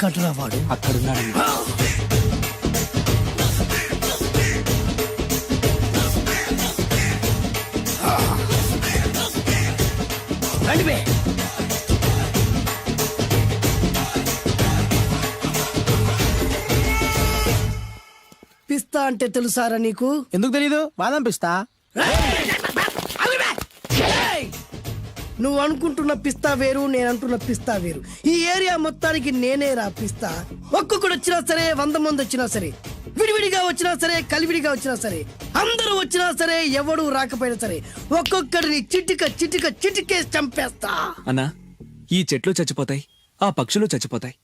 ఎక్కడ్రా వాడు? అక్కడున్నాడు. రండి బే. పిస్తా అంటే తెలుసారా నీకు? ఎందుకు తెలీదు? బాదం పిస్తా. నువ్వు అనుకుంటున్న పిస్తా వేరు, నేను అంటున్న పిస్తా వేరు. ఈ ఏరియా మొత్తానికి నేనే రా పిస్తా. ఒక్కొక్కడు వచ్చినా సరే, 100 మంది వచ్చినా సరే, విడివిడిగా వచ్చినా సరే, కలివిడిగా వచ్చినా సరే, అందరూ వచ్చినా సరే, ఎవడు రాకపోయినా సరే, ఒక్కొక్కడిని చిటిక చిటిక చిటికేసి చంపేస్తా. అన్నా, ఈ చెట్లు చచ్చిపోతాయి, ఆ పక్షులు చచ్చిపోతాయి,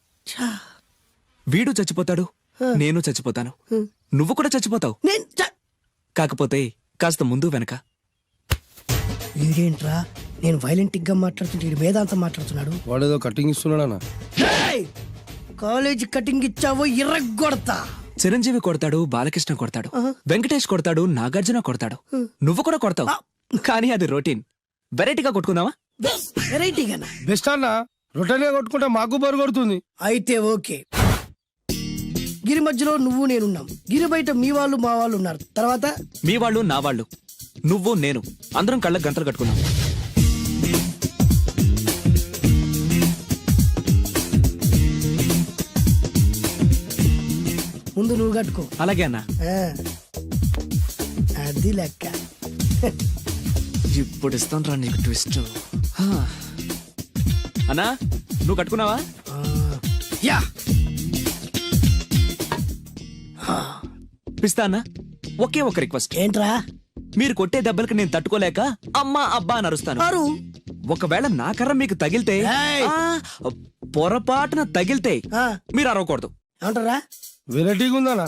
వీడు చచ్చిపోతాడు, నేను చచ్చిపోతాను, నువ్వు కూడా చచ్చిపోతావు. కాకపోతే కాస్త ముందు వెనక. వీడేంట్రా నేను వైలెంటిక్ గా మాట్లాడుతుంటే వీడు వేదాంతం మాట్లాడుతున్నాడు. వాడేదో కటింగ్ ఇస్తున్నాడా? కాలేజ్ కటింగ్ ఇచ్చావో ఇర్రగొడతా. చిరంజీవి కొడతాడు, బాలకృష్ణ కొడతాడు, వెంకటేష్ కొడతాడు, నాగార్జున కొడతాడు, నువ్వు కూడా కొడతావు. కానీ అది రొటీన్. వెరైటీగా కొట్టుకుందామా? వెరైటీగానా? బెస్ట్ అన్న. రొట్టెనే కొట్టుకుంటే మాకు బరు కొడుతుంది. అయితే ఓకే. గిరి మధ్యలో నువ్వు నేనున్నాం. గిరి బయట మీ వాళ్ళు మా వాళ్ళు ఉన్నారు. తర్వాత మీ వాళ్ళు నా వాళ్ళు, నువ్వు నేను, అందరం కళ్ళకు గంటలు కట్టుకున్నాం. ముందు నువ్వు కట్టుకో. అలాగే అన్నా. అది లెక్క. ఇప్పుడు ఇస్తాను రా నీకు ట్విస్ట్. అన్నా, నువ్వు కట్టుకున్నావా? యా. పిస్తా అన్నా, ఒకే ఒక రిక్వెస్ట్. ఏంట్రా? మీరు కొట్టే దెబ్బలకి నేను తట్టుకోలేక అమ్మా అబ్బా అని అరుస్తాను. ఒకవేళ నా కర్ర మీకు తగిలితే, పొరపాటున తగిలితే మీరు అరవకూడదు. ఏమంటారా? వెరైటీగా ఉందనా?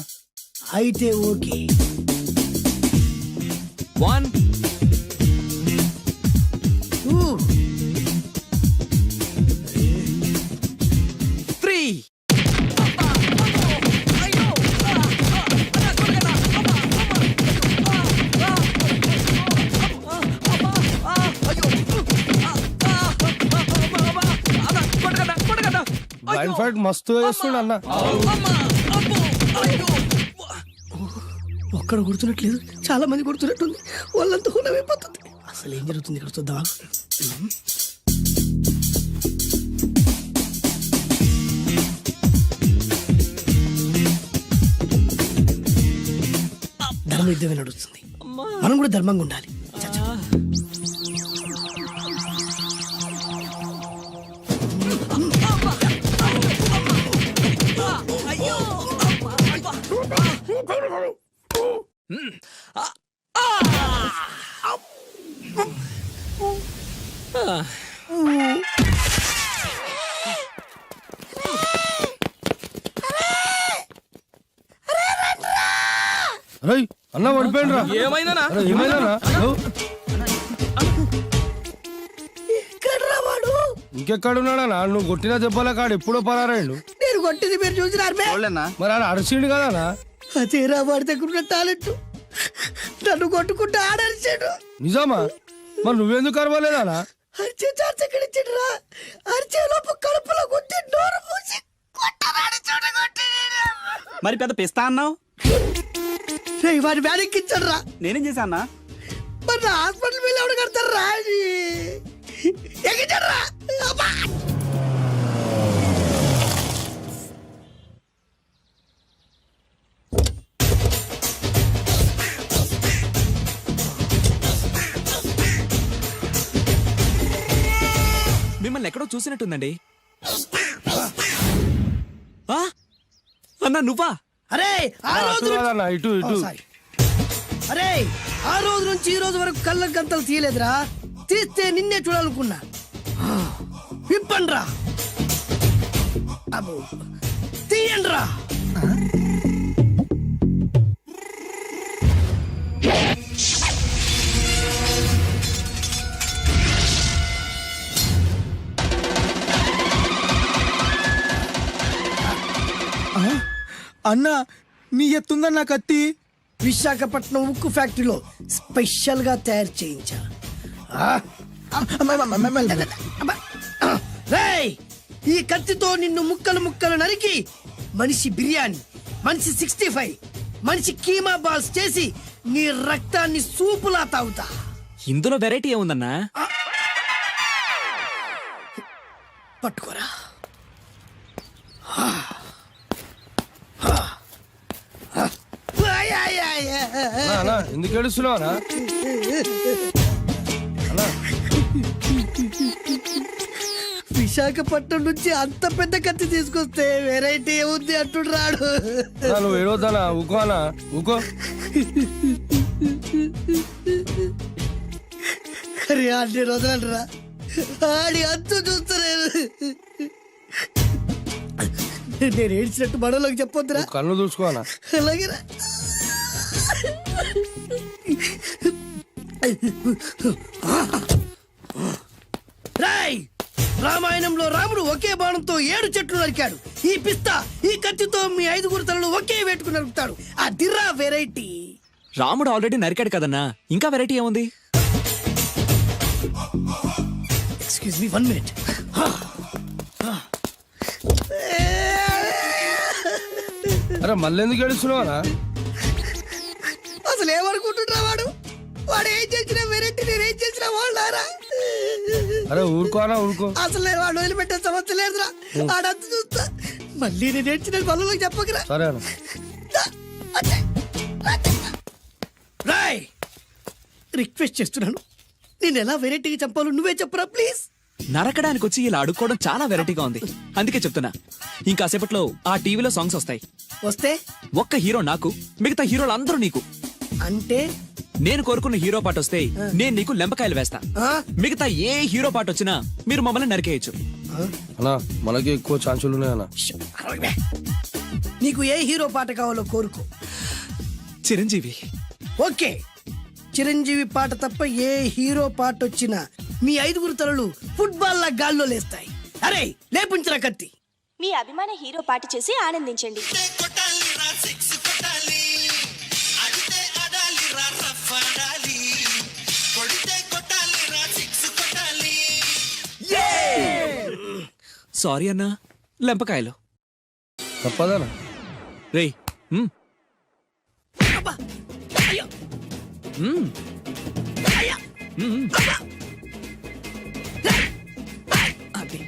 అయితే ఓకే. 1 2 3. వైల్డ్ ఫైట్ మస్తు వేస్తుండ అన్న. ఒక్కడ కొడుతున్నట్లేదు, చాలా మంది కొడుతున్నట్టుంది. వాళ్ళంతా హులమైపోతుంది. అసలు ఏం జరుగుతుంది ఇక్కడ చూద్దామా? ధర్మ యుద్ధమే నడుస్తుంది. మనం కూడా ధర్మంగా ఉండాలి. అన్న పడిపోయిండ్రా. ఏమైందనా? ఏమైందనా? ఇంకెక్కడున్నాడనా? నువ్వు కొట్టిన దెబ్బల కాడు ఎప్పుడో పరారాడు. నేను కొట్టింది మీరు చూసినారు. మరి ఆడ అరిసిండు కదనా? అదేరా వాడి దగ్గర ఉన్న టాలెంట్. నన్ను కొట్టుకుంటూ ఆడరిచాడు. నిజమా? మరి నువ్వెందుకు అరవలేదానా? అరిచే ఛాన్స్ ఎక్కడ ఇచ్చాడురా? అరిచే లోపు కడుపులో కొట్టి నోరు మూసి కొట్టరాడు చూడగొట్టి. మరి పెద్ద పిస్తా అన్నావు. వాడి వ్యానికి ఇచ్చాడు రా. నేనేం చేశానా? మరి హాస్పిటల్ బిల్ ఎవడు కడతారు రా? ఎగిచాడు రా. మిమ్మల్ని ఎక్కడో చూసినట్టుందండి. అన్నా నువ్వా? అరే ఆ రోజు ఇటు ఇటు. అరే ఆ రోజు నుంచి ఈ రోజు వరకు కళ్ళ గంతలు తీయలేదురా. తీస్తే నిన్నే చూడాలనుకున్నా. విప్పండ్రా. అబ్బో తీయండ్రా. అన్నా నీ ఎత్తుందన్న కత్తి విశాఖపట్నం ఉక్కు ఫ్యాక్టరీలో స్పెషల్ గా తయారు చేయించా. ఈ కత్తితో నిన్ను ముక్కలు ముక్కలు నరికి మనిషి బిర్యానీ, మనిషి 65, మనిషి కీమా బాల్స్ చేసి నీ రక్తాన్ని సూపులా తాగుతా. ఇందులో వెరైటీ ఏముందన్నా? పట్టుకోరా. అన్నా ఎందుకు ఏడుస్తున్నావు అన్నా? విశాఖపట్నం నుంచి అంత పెద్ద కత్తి తీసుకొస్తే వెరైటీ ఏముంది అంటుడు రాడు. అన్నా, నువ్వు ఏడవద్దనా? ఊకో అన్నా, ఊకో. అరే అన్ని రోజులంటరా ఆడి అంతు చూస్తలేదు. నేను ఏడ్చినట్టు మనలోకి చెప్పొద్దురా. నువ్వు కళ్ళు చూసుకో అన్నా. అలాగేరా. రాయ్, రామాయణంలో రాముడు ఒకే బాణంతో 7 చెట్లు నరికాడు. ఈ పిస్తా ఈ కత్తితో మీ 5 తలలు ఒకే వేటుకు నరుకుతాడు. ఆ దిర్రా వెరైటీ. రాముడు ఆల్రెడీ నరికాడు కదన్నా, ఇంకా వెరైటీ ఏముంది? Excuse me 1 minute. అరే మళ్ళీ ఎందుకు ఏడుస్తున్నావు అన్నా? అసలు ఏమనుకుంటున్నా వాడు? వాడు ఏం చేసినా వెరైటీ, నేనేం చేసినా వాళ్ళారా? అరే ఊరుకో అన్నా, ఊరుకో. అసలు నేను వాడు వదిలిపెట్టే సమస్య లేదురా. ఆడంత చూస్తా. మళ్ళీ నేను ఏడ్చిన పనులకు చెప్పకరా. సరే అన్న. రాయ్, రిక్వెస్ట్ చేస్తున్నాను, నేను ఎలా వెరైటీగా చంపాలో నువ్వే చెప్పరా ప్లీజ్. నరకడానికి వచ్చి ఇలా అడుక్కోవడం చాలా వెరైటీగా ఉంది, అందుకే చెప్తున్నా. ఇంకాసేపట్లో ఆ టీవీలో సాంగ్స్ వస్తాయి. వస్తే ఒక్క హీరో నాకు, మిగతా హీరోలు అందరూ నీకు. అంటే నేను కోరుకున్న హీరో పాట వస్తే నేను నీకు లెంపకాయలు వేస్తా. ఆ? మిగతా ఏ హీరో పాట వచ్చినా మీరు మమ్మల్ని నరికేయచ్చు. అన్నా మనకి ఎక్కువ ఛాన్సులు ఉన్నాయి అన్న. నీకు ఏ హీరో పాట కావాలో కోరుకో. చిరంజీవి. ఓకే, చిరంజీవి పాట తప్ప ఏ హీరో పాట వచ్చినా మీ 5 తలలు ఫుట్బాల్ లా గాల్లో లేస్తాయి. అరే లేపుంచరా కత్తి. మీ అభిమాన హీరో పాట చేసి ఆనందించండి. సారీ అన్నా, లెంపకాయలు. తప్పదనా? రేయ్, అబ్బా! అయ్యో! అయ్యా! అబ్బా! అది.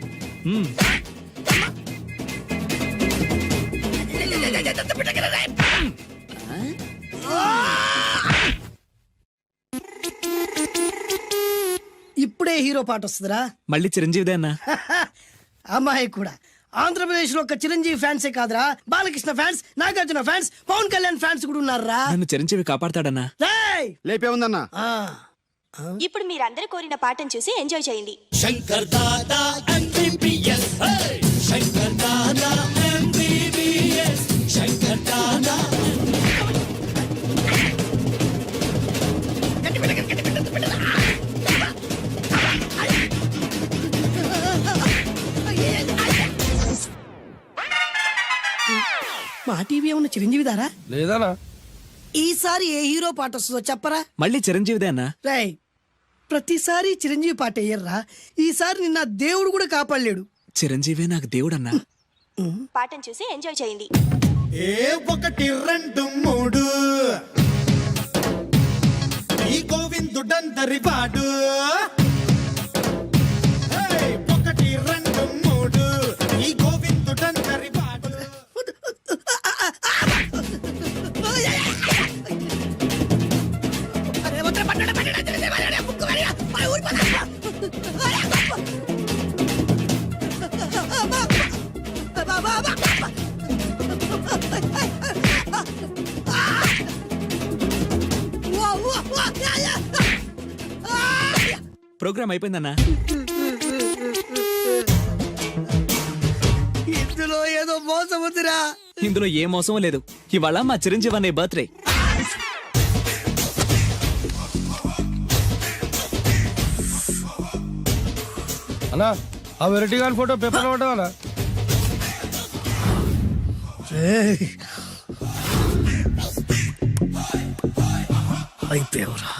ఇప్పుడే హీరో పాట వస్తుందిరా. మళ్ళీ చిరంజీవిదే అన్నా. అమ్మాయి కూడా ఆంధ్రప్రదేశ్ లో ఒక చిరంజీవి ఫ్యాన్సే కాదురా, Balakrishna fans, Nagarjuna fans, Pawan Kalyan fans కూడా ఉన్నారా. నన్ను చిరంజీవి కాపాడతాడన్నా. రేయ్! లేపే ఉందన్నా. ఆ, ఇప్పుడు మీరందరూ కోరిన పాటను చూసి ఎంజాయ్ చేయండి. శంకర్ దాదా MBBS శంకర్ దాదా MBBS శంకర్ దాదా మా టీవీ ఏమన్నా చిరంజీవి దారా? లేదనా? ఈసారి ఏ హీరో పాట వస్తుందో చెప్పరా. మళ్ళీ చిరంజీవిదే అన్నా. రేయ్, ప్రతిసారి చిరంజీవి పాట వేయర్రా. ఈసారి నిన్న దేవుడు కూడా కాపాడలేడు. చిరంజీవే నాకు దేవుడన్నా. పాటను చూసి ఎంజాయ్ చేయండి. 1 2 3 ఈ గోవిందుడందరి వాడు 1 2 3 ఈ గోవిందుడందరి వాడు. ప్రోగ్రామ్ అయిపోయిందన్నా. ఇందులో ఏదో మోసం ఉందిరా. ఇందులో ఏ మోసం లేదు. ఇవాళ మా చిరంజీవి అనే బర్త్డే. అన్నా ఆ వెరైటీ గాని ఫోటో పేపర్ పడ్డా? అయిపోయావురా,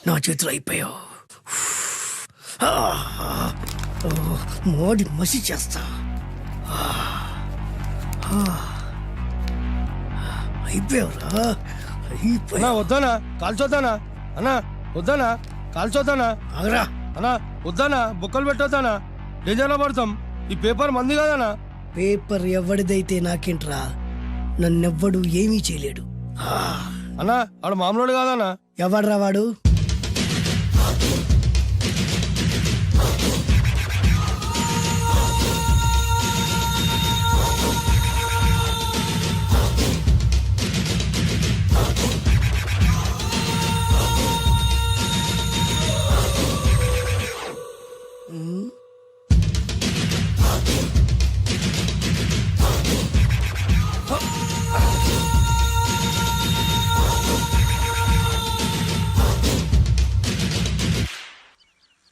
నా చేతిలో అయిపోయావు. ఓ, మోడి మసి చేస్తా. అయిపోయావురా, అయిపోయా. అన్నా వద్దానా కాల్చొద్దానా అన్నా వద్దానా కాల్చొద్దానా ఆగరా. అన్నా వద్దానా బొక్కలు పెట్టొద్దానా డేంజర్లో పడతాం. ఈ పేపర్ మంది కదనా. పేపర్ ఎవడిదైతే నాకేంట్రా, నన్నెవ్వడు ఏమీ చేయలేడు. అన్నా ఆడ మామూలు కాదనా. ఎవడ్రా వాడు?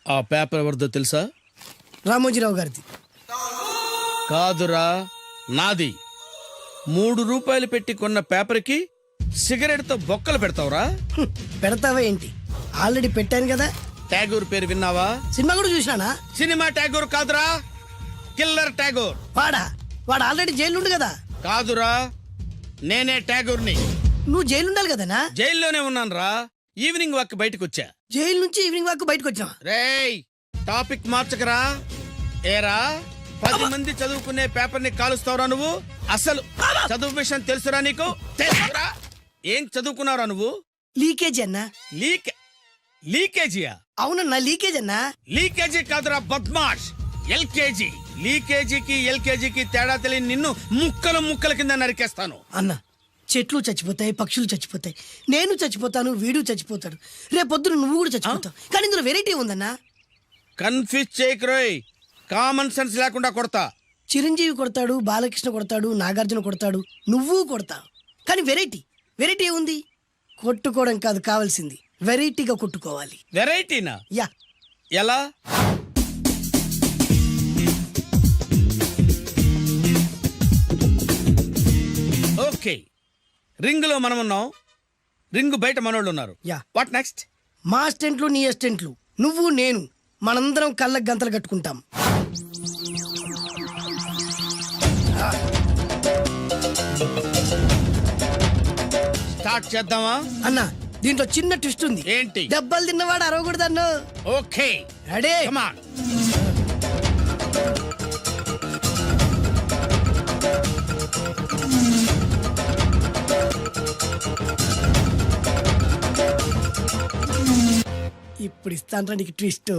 ఆ పేపర్ ఎవరిదో తెలుసా? రామోజీరావు గారిది. కాదురా, నాది. 3 రూపాయలు పెట్టి కొన్న పేపర్కి సిగరెట్తో బొక్కలు పెడతావురా? పెడతావా ఏంటి? ఆల్రెడీ పెట్టాను కదా. ట్యాగూర్ పేరు విన్నావా? సినిమా కూడా చూసినానా? సినిమా ట్యాగూర్ కాదురా, కిల్లర్ ట్యాగూర్. వాడు ఆల్రెడీ జైలు ఉండు కదా. కాదురా, నేనే ట్యాగూర్ని. నువ్వు జైలు ఉండాలి కదనా? జైల్లోనే ఉన్నానురా. ఈవినింగ్ వాక్ బయటకు వచ్చా. జైలు నుంచి ఈవినింగ్ వాక్ బయటకు వచ్చా. రేయ్, టాపిక్ మార్చకరా. ఏరా, 10 మంది చదువుకునే పేపర్ ని కాలుస్తావురా నువ్వు? అసలు చదువు విషయం తెలుసురా నీకు? తెలుసురా? ఏం చదువుకున్నావురా నువ్వు? లీకేజీ అన్నా. లీకేజీయా? అవునన్నా, లీకేజ్ అన్నా. లీకేజీ కాదురా బద్మాష్, ఎల్కేజీ. లీకేజీకి ఎల్కేజీకి తేడా తెలియని నిన్ను ముక్కలు ముక్కల కింద నరికేస్తాను. అన్నా, చెట్లు చచ్చిపోతాయి, పక్షులు చచ్చిపోతాయి, నేను చచ్చిపోతాను, వీడు చచ్చిపోతాడు, రేపొద్దున నువ్వు కూడా చచ్చిపోతావు. కానీ ఇందులో వెరైటీ ఉందన్నా. కన్ఫ్యూజ్ చేయకురోయ్, కామన్ సెన్స్ లేకుండా కొడతా. చిరంజీవి కొడతాడు, బాలకృష్ణ కొడతాడు, నాగార్జున కొడతాడు, నువ్వు కొడతావు. కానీ వెరైటీ ఉంది. కొట్టుకోవడం కాదు కావాల్సింది, వెరైటీగా కొట్టుకోవాలి. వెరైటీనా? యా. ఎలా? ఓకే, రింగ్ లో మనం ఉన్నాం, రింగ్ బయట మనోళ్ళు ఉన్నారు. యా. What next? మా అసిస్టెంట్లు, నీ అసిస్టెంట్లు, నువ్వు నేను, మనందరం కళ్ళకు గంతలు కట్టుకుంటాం. స్టార్ట్ చేద్దామా? అన్నా, దీంట్లో చిన్న ట్విస్ట్ ఉంది. ఏంటి? దెబ్బలు తిన్నవాడు అరవకూడదు అన్న. Okay, ready? Come on. ఇప్పుడు ఇస్తాను నీకు ట్విస్ట్.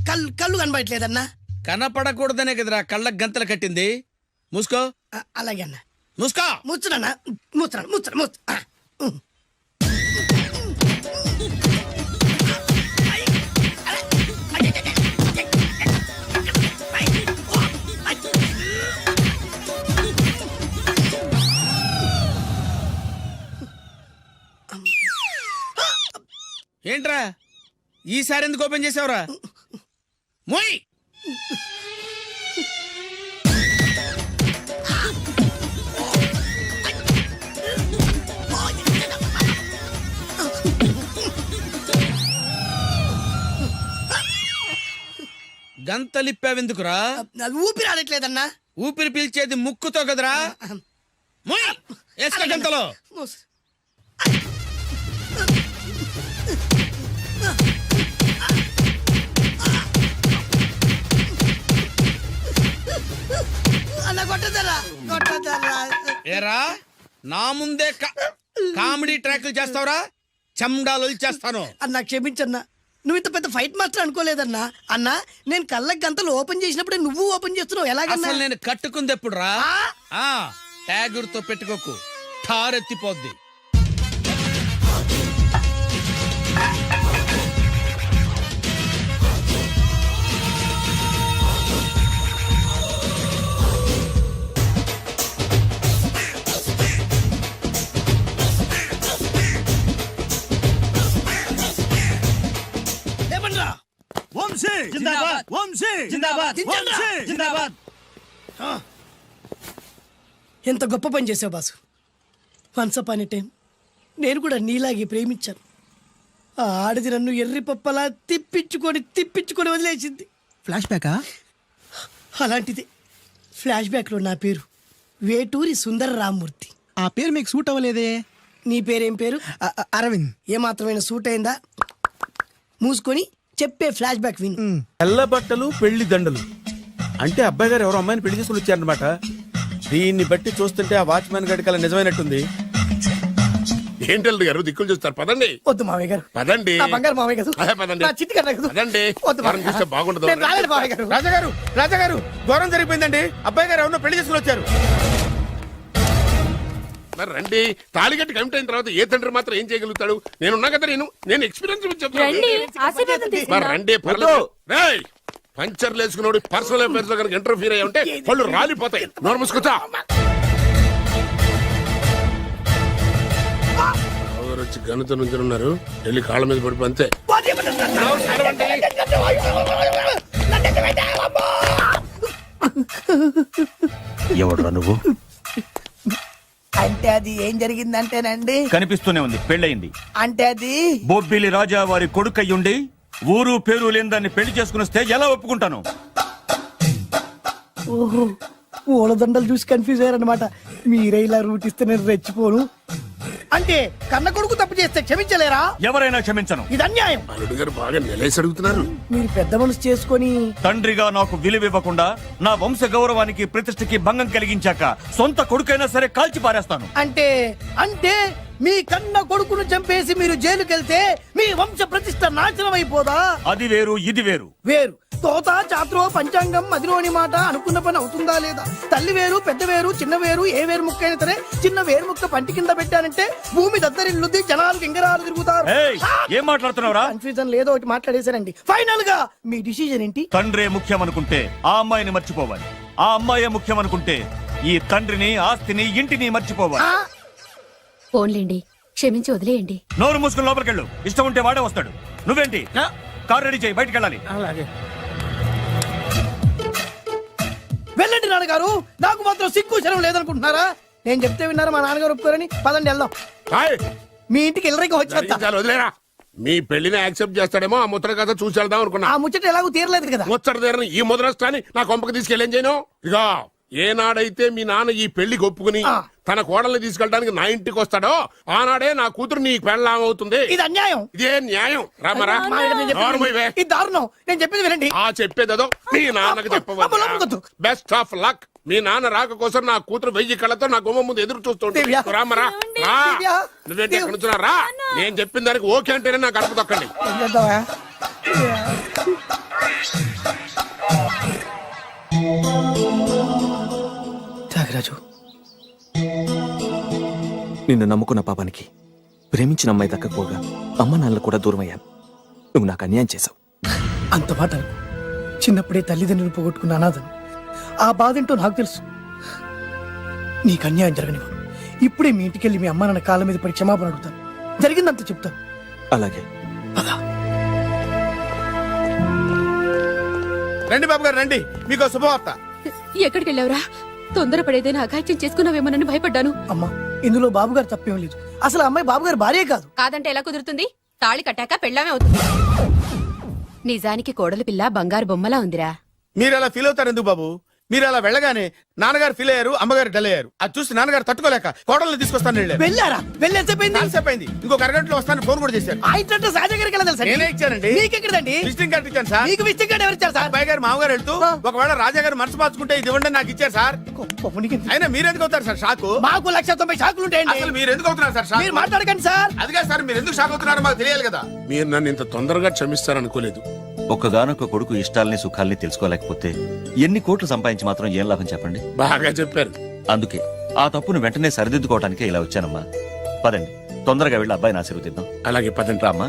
కళ్ళు కనబడట్లేదన్నా. కనపడకూడదనే కదరా కళ్ళకు గంతలు కట్టింది. మూసుకో. అలాగే అన్న. మూసుకో. ముచ్చునన్నా, ముచ్చు. ఏంట్రా ఈసారి ఎందుకు ఓపెన్ చేసావురా? మోయ్. గంతలిప్పావెందుకురా? ఊపిరి ఆడట్లేదన్నా. ఊపిరి పీల్చేది ముక్కుతో కదరా. మోయ్, వేసుకో గంతలో. అన్న కొట్టదరా. ఏరా, నా ముందే కామెడీ ట్రాక్లు చేస్తావురా? చెమ్డాలు చేస్తాను. అన్నా క్షమించన్నా, నువ్వు ఇంత పెద్ద ఫైట్ మాస్టర్ అనుకోలేదన్నా. అన్నా, నేను కళ్ళకి గంతలు ఓపెన్ చేసినప్పుడే నువ్వు ఓపెన్ చేస్తున్నావు, ఎలాగన్నా? అసలు నేను కట్టుకుంది ఎప్పుడు రా? ట్యాగుర్తో పెట్టుకోకు, ఠారెత్తిపోద్ది. ఎంత గొప్ప పని చేసావు boss. Once upon a time నేను కూడా నీలాగే ప్రేమించాను. ఆ ఆడది నన్ను ఎర్రి పప్పలా తిప్పించుకొని వదిలేసింది. ఫ్లాష్ బ్యాకా? అలాంటిది ఫ్లాష్ బ్యాక్లో నా పేరు వేటూరి సుందర రామ్మూర్తి. ఆ పేరు మీకు సూట్ అవ్వలేదే. నీ పేరేం పేరు? అరవింద్. ఏమాత్రమైన సూట్ అయిందా? మూసుకొని చెప్పే ఫ్లాష్ బ్యాక్ విను. తెల్ల బట్టలు పెళ్లి దండలు అంటే అబ్బాయి గారు ఎవరో అమ్మాయిని పెళ్లి చేసుకుని వచ్చారనమాట. దీన్ని బట్టి చూస్తుంటే ఆ వాచ్మెన్ గడి కల నిజమైనట్టుంది. ఏంటల్లుడు గారు దిక్కులు చూస్తారు? పదండి. వద్దు మావయ్య గారు. పదండి. నా బంగారు మావయ్య గారు. అదే పదండి. నా చిట్టి గారు కదా. పదండి. వద్దు మనం చూస్తే బాగుండదు. నేను రాలేదు మావయ్య గారు. రాజాగారు ఘోరం జరిగిపోయిందండి. అబ్బాయి గారు ఎవరినో పెళ్లి చేసుకుని వచ్చారు. మరి రండి. తాళిగట్టి కమిట్ అయిన తర్వాత ఏ తండ్రి మాత్రం ఏం చేయగలుగుతాడు? నేనున్నా కదా, నేను ఎక్స్పీరియన్స్ చెప్తాను. మరి రండి, పర్లేదు. రేయ్, పంచర్లు వేసుకున్నాడు పర్సనల్ అఫైర్స్ లో కనుక ఇంటర్ఫీర్ అయ్యి ఉంటే వాళ్ళు రాలిపోతాయి. నోరు మూసుకొచ్చా. వచ్చి గనుత నుంచి ఉన్నారు. వెళ్ళి కాళ్ళ మీద పడిపో అంతే. ఎవడురా నువ్వు? అంటే అది ఏం జరిగిందంటేనండి, కనిపిస్తూనే ఉంది, పెళ్ళయింది. అంటే అది బొబ్బిలి రాజా వారి కొడుకయ్యుండి ఊరు పేరు లేని దాన్ని పెళ్లి చేసుకుని వస్తే ఎలా ఒప్పుకుంటాను? ఓహో పూలదండలు చూసి కన్ఫ్యూజ్ అయ్యారనమాట. మీరే ఇలా రూట్ ఇస్తే నేను రెచ్చిపోను. అంటే కన్న కొడుకు తప్పు చేస్తే క్షమించలేరా? ఎవరైనా క్షమించను. ఇది అన్యాయం. అల్లుడు గారు బాగా నిలేసి అడుగుతున్నారు. మీరు పెద్ద మనసు చేసుకొని తండ్రిగా నాకు విలువ ఇవ్వకుండా నా వంశ గౌరవానికి ప్రతిష్టకి భంగం కలిగించాక సొంత కొడుకైనా సరే కాల్చి పారేస్తాను. అంటే అంటే మీ కన్న కొడుకును చంపేసి మీరు జైలుకెళ్తే మీ వంశ ప్రతిష్ట నాశనం అయిపోదా? అది వేరు, ఇది వేరు. వేరు. తోత చాత్రో పంచాంగం మదిలోని మాట అనుకున్న పని అవుతుందా లేదా? తల్లి వేరు, పెద్ద వేరు, చిన్న వేరు, ఏ వేరు ముక్క అయినా సరే చిన్న వేరు ముక్క పంటి కింద పెట్టానంటే భూమి దద్దరిల్లుద్ది, జనాలు గింగరాలు తిరుగుతారు. ఏయ్, ఏం మాట్లాడుతున్నావురా? కన్ఫ్యూజన్ లేదో ఒకటి మాట్లాడేశారండి. ఫైనల్ గా మీ డిసిజన్ ఏంటి? తండ్రే ముఖ్యం అనుకుంటే ఆ అమ్మాయిని మర్చిపోవాలి. ఆ అమ్మాయే ముఖ్యం అనుకుంటే ఈ తండ్రిని, ఆస్తిని, ఇంటిని మర్చిపోవాలి. ఫోన్లేండి, క్షమించి వదిలేయండి. నోరు మూసుకుని లోపలికెళ్ళు. ఇష్టం ఉంటే వాడే వస్తాడు. నువ్వేంటి? కార్ రెడీ చేయి, బయటికి వెళ్ళాలి. అలాగే. వెళ్ళండి నాన్నగారు. నాకు మాత్రం సిగ్గు శరం లేదనుకుంటున్నారా? నేను చెప్తే విన్నారా? మా నాన్నగారు ఒప్పుకోరని. పదండి వెళ్దాం. హాయ్, మీ ఇంటికి ఎల్లరికి వచ్చేస్తా. చాలు వదిలేరా. మీ పెళ్లిని యాక్సెప్ట్ చేస్తాడేమో ఆ ముద్ర కథ చూసి వెళ్దాం అనుకున్నా. ఆ ముచ్చట ఎలాగో తీరలేదు కదా. ముచ్చట తీరని ఈ ముద్రష్టాన్ని నా కొంపకి తీసుకెళ్ళేం చేయను. ఇక ఏనాడైతే మీ నాన్న ఈ పెళ్లికి ఒప్పుకుని తన కోడల్ని తీసుకెళ్ళడానికి నా ఇంటికి వస్తాడో ఆనాడే నా కూతురు నీ పెళ్ళాం అవుతుంది. ఇది అన్యాయం. ఇదే న్యాయం. రామరా, ఇది దారుణం. నేను చెప్పేది వినండి. ఆ చెప్పేదేదో మీ నాన్నకు చెప్పవచ్చు. Best of luck. మీ నాన్న రాక కోసం నా కూతురు 1000 కళ్ళతో నా గుమ్మ ముందు ఎదురు చూస్తుంటే. రామరా, నువ్వేంటి ఎక్కడ నుంచున్నా? రా. నేను చెప్పిన దానికి ఓకే అంటేనే నా గడప తొక్కండి. త్యాగరాజు, నిన్ను నమ్ముకున్న పాపానికి ప్రేమించిన అమ్మాయి దక్కకపోగా అమ్మ నాన్నలు కూడా దూరం అయ్యాను. నువ్వు నాకు అన్యాయం చేశావు. అంత మాట అనుకో. చిన్నప్పుడే తల్లిదండ్రులు పోగొట్టుకున్న అనాథను. ఆ బాధ ఏంటో నాకు తెలుసు. నీకు అన్యాయం జరగనివ్వను. ఇప్పుడే మీ ఇంటికెళ్ళి మీ అమ్మ నాన్న కాళ్ళ మీద పడి క్షమాపణ అడుగుతాను. జరిగిందంత చెప్తాను. అలాగే. రండి బాబు గారు, రండి. మీకు శుభవార్త. ఎక్కడికి వెళ్ళావురా? తొందరపడేదైనా అఘాయిత్యం చేసుకున్నావేమోనని భయపడ్డాను. అమ్మా, ఇందులో బాబుగారు తప్పేం లేదు. అసలు ఆ అమ్మాయి బాబుగారు భార్యే కాదు. కాదంటే ఎలా కుదురుతుంది? తాళి కట్టాక పెళ్ళామే అవుతుంది. నిజానికి కోడలి పిల్ల బంగారు బొమ్మలా ఉందిరా. మీరు అలా ఫీల్ అవుతారు ఎందుకు బాబు? మీరు అలా వెళ్ళగానే నాన్నగారు ఫీల్ అయ్యారు, అమ్మగారు డల్ అయ్యారు. అది చూసి నాన్నగారు తట్టుకోలేక కోడల్ని తీసుకొస్తాను వెళ్ళారు. వెళ్ళారా? వెళ్ళేసేపోయింది. కాల్సిపోయింది. ఇంకొక అరగంటలో వస్తాను ఫోన్ కూడా చేశారు. ఆ ఇంట్లో సాజగారికి ఎలా తెలుసా? నేనే ఇచ్చానండి. మీకెక్కడండి? విజిటింగ్ కార్డు ఇచ్చాను సార్. మీకు విజిటింగ్ కార్డు ఎవరు ఇచ్చారు సార్? అబ్బాయి గారు మామగారు వెళ్తూ ఒకవేళ రాజా గారు మనసు మార్చుకుంటే ఇది ఇవ్వండి నాకు ఇచ్చారు సార్. అయినా మీరు ఎందుకు అవుతారు సార్ షాక్? మాకు 190 షాకులు ఉంటాయండి. అసలు మీరు ఎందుకు అవుతున్నారు సార్ షాక్? మీరు మాట్లాడకండి సార్. అదిగా సార్, మీరు ఎందుకు షాక్ అవుతున్నారో మాకు తెలియాలి కదా. మీరు నన్ను ఇంత తొందరగా క్షమిస్తారనుకోలేదు. ఒక్కగానొక్క కొడుకు ఇష్టాలని సుఖాల్ని తెలుసుకోలేకపోతే ఎన్ని కోట్లు సంపాదించి మాత్రం ఏం లాభం చెప్పండి? బాగా చెప్పారు. అందుకే ఆ తప్పును వెంటనే సరిదిద్దుకోవటానికే ఇలా వచ్చానమ్మా. పదండి, తొందరగా వెళ్ళి అబ్బాయిని ఆశీర్వదిద్దాం. అలాగే పదండి. రామ్మా.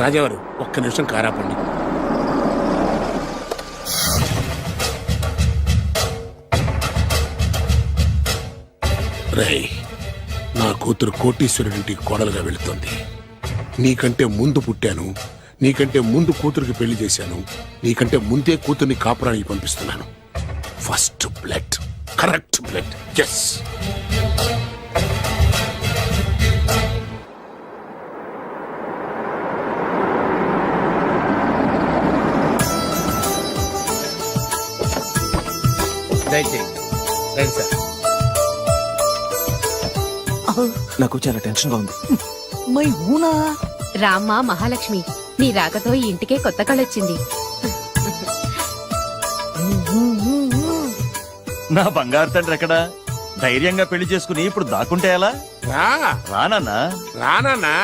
రాజావారు ఒక్క నిమిషం కారాపండి. రేయ్, నా కూతురు కోటీశ్వరుడింటికి కోడలుగా వెళుతోంది. నీకంటే ముందు పుట్టాను, నీకంటే ముందు కూతురికి పెళ్లి చేశాను, నీకంటే ముందే కూతుర్ని కాపురానికి పంపిస్తున్నాను. First blood, correct blood. Yes. దయచేయండి రండి సార్. నాకు చాలా టెన్షన్ గా ఉంది. మై హూనా రామ్మ మహాలక్ష్మి, నీ రాకతో ఈ ఇంటికే కొత్త కళొచ్చింది. నా బంగారు తండ్రి ఎక్కడా? ధైర్యంగా పెళ్లి చేసుకుని ఇప్పుడు దాక్కుంటే ఎలా? రా రానన్నా. రానా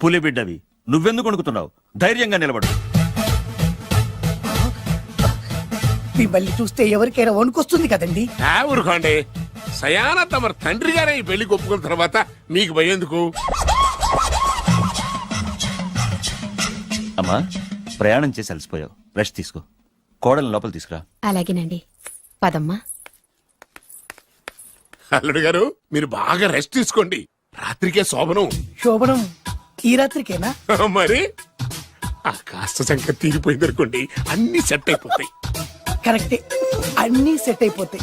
పులి బిడ్డవి, నువ్వెందుకు వణుకుతున్నావు? ధైర్యంగా నిలబడు. మిమ్మల్ని చూస్తే ఎవరికైనా వణుకొస్తుంది కదండి. ఊరుకోండి. సయాన తమ తండ్రి గారే ఈ పెళ్లి ఒప్పుకున్న తర్వాత మీకు భయందుకు? అమ్మా, ప్రయాణం చేసి అలసిపోయావు, రెస్ట్ తీసుకో. కోడలు లోపల తీసుకురా. అలాగేనండి, పదమ్మా. అల్లుడు గారు, మీరు బాగా రెస్ట్ తీసుకోండి. రాత్రికే శోభనం. శోభనం ఈ రాత్రికేనా? మరి ఆ కాస్త సంఖ్య తీరిపోయింది అనుకోండి, అన్ని సెట్ అయిపోతాయి. కరెక్టే, అన్నీ సెట్ అయిపోతాయి.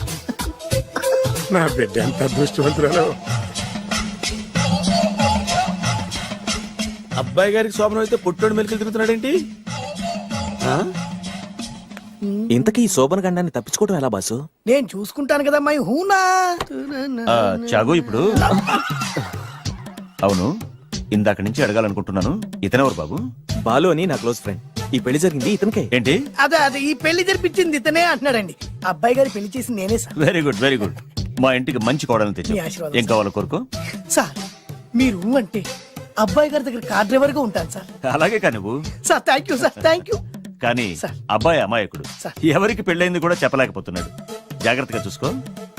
నా బిడ్డ ఎంత అదృష్టవంతురాలు. అబ్బాయి గారికి శోభనం అయితే పుట్టోడు మెలికలు తిరుగుతున్నాడేంటి? ఇంతకీ ఈ శోభన గండాన్ని తప్పించుకోవడం ఎలా బాసు? నేను చూసుకుంటాను కదా మై హూనా. చాగు ఇప్పుడు. అవును, ఇందాక నుంచి అడగాలనుకుంటున్నాను, ఇతనెవరు బాబు? బాలు అని నా క్లోజ్ ఫ్రెండ్. ఈ పెళ్లి జరిగింది ఇతనికే. ఏంటి? అదే ఈ పెళ్లి జరిపించింది ఇతనే అంటున్నాడండి. అబ్బాయి గారి పెళ్లి చేసి నేనే sir. Very good, very good. మా ఇంటికి మంచి కోడలను తెచ్చు. మీ ఆశీర్వాదం ఏం కావాలో కోరుకో. సార్ మీరు అంటే అబ్బాయి గారి దగ్గర కార్ డ్రైవర్ గా ఉంటాను సార్. అలాగే కానీ నువ్వు. Sir thank you sir, thank you. కానీ సార్. అబ్బాయి అమాయకుడు, సార్. ఎవరికి పెళ్ళైంది కూడా చెప్పలేకపోతున్నాడు. జాగ్రత్తగా చూసుకో.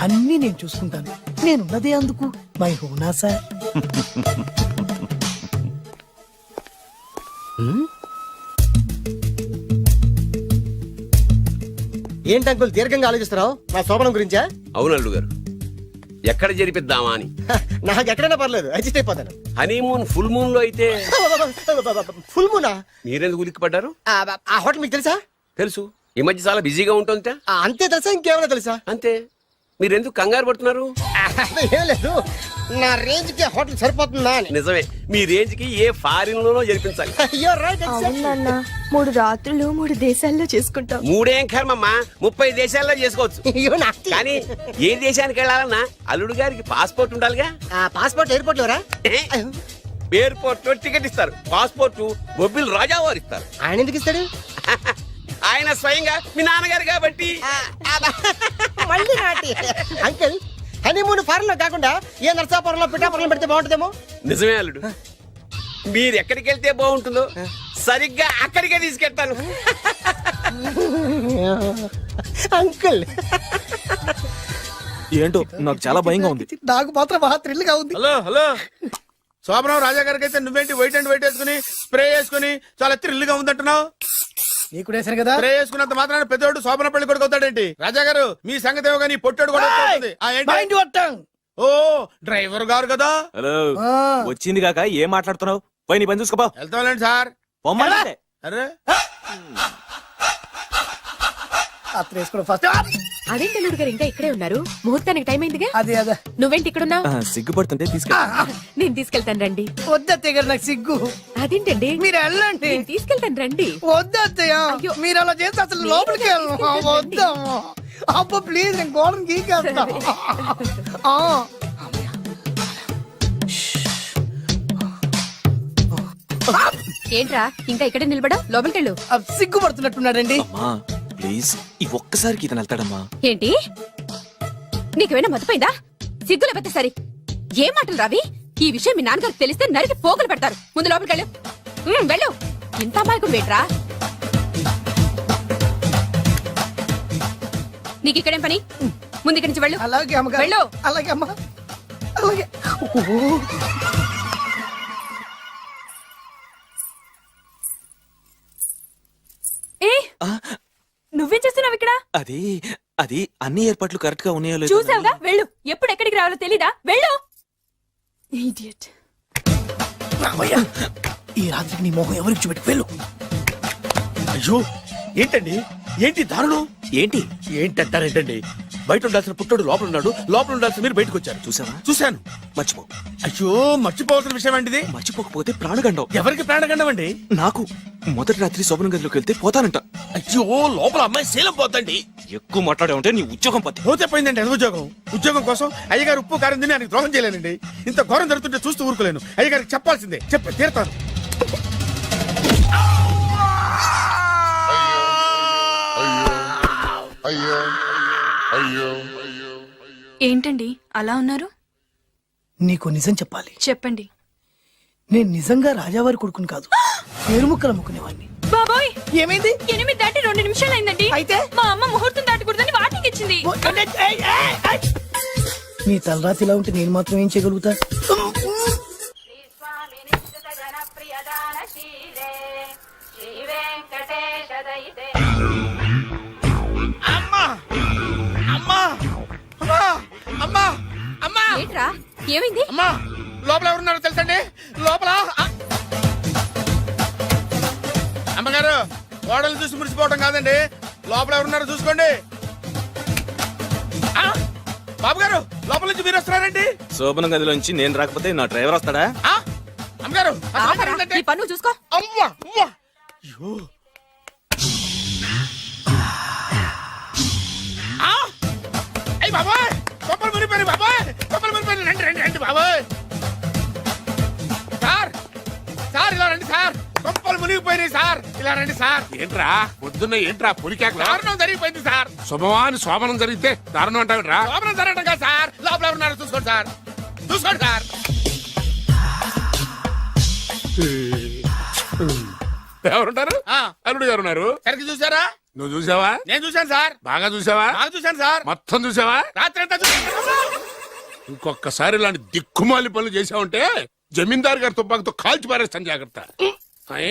అన్నీ నేను చూసుకుంటాను. నేనున్నదే అందుకు మై హూనా సార్. ఏంటి అంకుల్ దీర్ఘంగా ఆలోచిస్తున్నావు? నా శోభనం గురించా? అవును అల్లు గారు, ఎక్కడ జరిపిద్దామా అని. నాకు ఎక్కడైనా పర్లేదు, అడ్జస్ట్ అయిపోతాను. హనీమూన్ ఫుల్ మూన్ లో అయితే ఫుల్ మూనా? మీరెందుకు ఉలిక్కిపడ్డారు? ఆ హోటల్ మీకు తెలుసా? తెలుసు, ఈ మధ్య చాలా బిజీగా ఉంటుంది. అంతే తెలుసా, ఇంకేమైనా తెలుసా? అంతే. మీరెందుకు కంగారు పడుతున్నారు? ఏం లేదు, నా రేంజ్ కి హోటల్ సరిపోతుందా అని. నిజమే, మీ రేంజ్ కి ఏ ఫారిన్ లోనో జరిపించాలి. You're right, exactly. అవునన్నా 3 రాత్రులు 3 దేశాల్లో చేసుకుంటాం. 3 ఏం కర్మమ్మా, 30 దేశాల్లో చేసుకోవచ్చు. You nasty. కానీ ఏ దేశానికి వెళ్ళాలన్నా అల్లుడు గారికి పాస్పోర్ట్ ఉండాలిగా. Passport airport LoRa? ఎయిర్పోర్ట్ లో టికెట్ ఇస్తారు, పాస్పోర్ట్ బొబ్బిల్ రాజా వారు ఇస్తారు. ఆయన ఎందుకు ఇస్తాడు? ఆయన స్వయంగా మీ నాన్నగారు కాబట్టి. మళ్ళీ నాటి అంకుల్, హనీమూన్ ఫారెన్ లో కాకుండా ఏ నర్సాపురంలో పిఠాపురంలో పెడితే బాగుంటుందేమో. నిజమే అల్లుడు, మీరు ఎక్కడికి వెళ్తే బాగుంటుందో సరిగ్గా అక్కడికే తీసుకెళ్తాను. అంకుల్ ఏంటో నాకు చాలా భయంగా ఉంది. నాకు మాత్రం బాగా థ్రిల్ గా ఉంది. హలో హలో, శోభనం రాజా గారికి అయితే నువ్వేంటి వైట్ అండ్ వైట్ వేసుకుని స్ప్రే వేసుకుని చాలా థ్రిల్ గా ఉందంటున్నావు? నీకు వేసాను కదా. స్ప్రే వేసుకున్నంత మాత్రాన పెద్దోడు శోభన పెళ్లి కొడుకు అవుతాడేంటి? రాజా గారు మీ సంగతి ఏమో కానీ పొట్టాడు కూడా అవుతుంది. మైండ్ కొట్టాం. ఓ డ్రైవర్ గారు కదా. హలో, వచ్చింది కాక ఏం మాట్లాడుతున్నావు? పోయి నీ పని చూసుకోపో. వెళ్తాంలేండి సార్. పొమ్మంటే. అరే అత్ర వేసుకోవడం ఫస్ట్. అదేంటి అల్లుడు గారు ఇంకా ఇక్కడే ఉన్నారు? ముహూర్తానికి టైం అయిందిగా. అదే అదే నువ్వేంటి ఇక్కడున్నావు? సిగ్గుపడుతుంటే తీసుకెళ్ళి. నేను తీసుకెళ్తాను రండి. వద్దత్తయ్య గారు, నాకు సిగ్గు. అదేంటండి? మీరు వెళ్ళండి. నేను తీసుకెళ్తాను రండి. వద్దత్తయ్య, అయ్యో. మీరు అలా చేస్తే అసలు లోపలికి వెళ్ళను. వద్దమ్మా. అబ్బా ప్లీజ్, నేను గోడను గీకేస్తా. ఏంట్రా ఇంకా ఇక్కడే నిలబడా? లోపలికెళ్ళు. సిగ్గుపడుతున్నట్టున్నాడండి. అమ్మా ప్లీజ్, ఈ ఒక్కసారికి ఇతను వెళ్తాడమ్మా. ఏంటి, నీకేమైనా మతిపోయిందా? సిగ్గులు పెద్ద సరి. ఏ మాటలు రావి? ఈ విషయం మీ నాన్నగారికి తెలిస్తే నరికి పోగులు పెడతారు. ముందు లోపలికెళ్ళు. వెళ్ళు. ఇంత అమాయకుడు వేట్రా? నీకు ఇక్కడేం పని? ముందు ఇక్కడి నుంచి వెళ్ళు. అలాగే అమ్మగారు. వెళ్ళు. అలాగే అమ్మా, అలాగే. ఏ, నువ్వేం చేస్తున్నావు ఇక్కడ? అది అది అన్ని ఏర్పాట్లు కరెక్ట్ గా ఉన్నాయో లేదో చూసావుగా వెళ్ళు ఎప్పుడు ఎక్కడికి రావాలో తెలీదా వెళ్ళు Idiot. రామయ్య ఈ రాత్రికి నీ మొహం ఎవరికి చూపెట్టి వెళ్ళు. అయ్యో ఏంటండి ఏంటి దారుణం ఏంటి ఏంటంటారేంటండి బయట ఉండాల్సిన పుట్టోడు లోపల ఉన్నాడు లోపల ఉండాల్సిన మీరు బయటకు వచ్చారు చూసావా చూశాను మర్చిపో అయ్యో మర్చిపోవాల్సిన విషయం ఏంటిది మర్చిపోకపోతే ప్రాణగండం ఎవరికి ప్రాణగండం అండి నాకు మొదటి రాత్రి శోభన గదిలోకి వెళ్తే పోతానంట. అయ్యో లోపల అమ్మాయి శీలం పోతండి ఎక్కువ మాట్లాడే ఉంటే నీ ఉద్యోగం పత్తి. పోతే పోయిందండి అది ఉద్యోగం ఉద్యోగం కోసం అయ్యగారు ఉప్పు కారం తిని ఆయనకు ద్రోహం చేయలేనండి ఇంత ఘోరం జరుగుతుంటే చూస్తూ ఊరుకోలేను అయ్యగారికి చెప్పాల్సిందే చెప్పి తీరుతాను ఏంటండి అలా ఉన్నారు నీకు నిజం చెప్పాలి. చెప్పండి నేను నిజంగా రాజావారి కొడుకుని కాదు, పేరుముక్కలు అమ్ముకునేవాడిని. బాబోయ్ ఏమైంది? 8 దాటి 2 నిమిషాలు అయిందండి. అయితే? మా అమ్మ ముహూర్తం దాటకూడదని వార్నింగ్ ఇచ్చింది. నీ తలరాతి ఇలా ఉంటే నేను మాత్రం ఏం చేయగలుగుతా? అమ్మా అమ్మా అమ్మా అమ్మా అమ్మా ఏంట్రా ఏమైంది? అమ్మా లోపల ఎవరున్నారో తెలుసండి లోపల అమ్మగారు ఓడలు చూసి మురిసిపోవడం కాదండి లోపల ఎవరున్నారో చూసుకోండి ఆ, బాబు గారు లోపల నుంచి మీరు వస్తున్నారండి శోభన గదిలోంచి నేను రాకపోతే నా డ్రైవర్ వస్తాడా? ఆ, అమ్మగారు అసలు ఆపరా, ఏంటంటే- నీ పన్ను చూసుకో. అమ్మా అమ్మా అయ్యో ఆ, అయ్ బాబాయ్ కొప్పలు మునిపోయి బాబాయ్ కొప్పలు మునిపోయి రండి రండి రండి బాబాయ్ సార్ సార్ ఇలా రండి సార్ కొప్పలు మునిగిపోయినాయి సార్ ఇలా రండి సార్ ఏంట్రా పొద్దున్న ఏంట్రా పులికేకలా దారుణం జరిగిపోయింది సార్ శుభమాని శోభనం జరిగితే దారుణం అంటావేంట్రా లోపల జరగడం కాదు సార్ లోపల ఎవరున్నారో చూసుకోండి సార్ చూసుకోండి సార్ ఎవరుంటారు ఆ. అల్లుడు గారు ఉన్నారు సరిగ్గా చూసారా నువ్వు చూసావా నేను చూశాను సార్ బాగా చూసావా బాగా చూశాను సార్ మొత్తం చూసావా రాత్రి అంతా చూశాను ఇంకొకసారి ఇలాంటి దిక్కుమాలి పనులు చేసావంటే జమీందారు గారి తుపాకుతో కాల్చి పారేస్తాను జాగ్రత్త ఐ,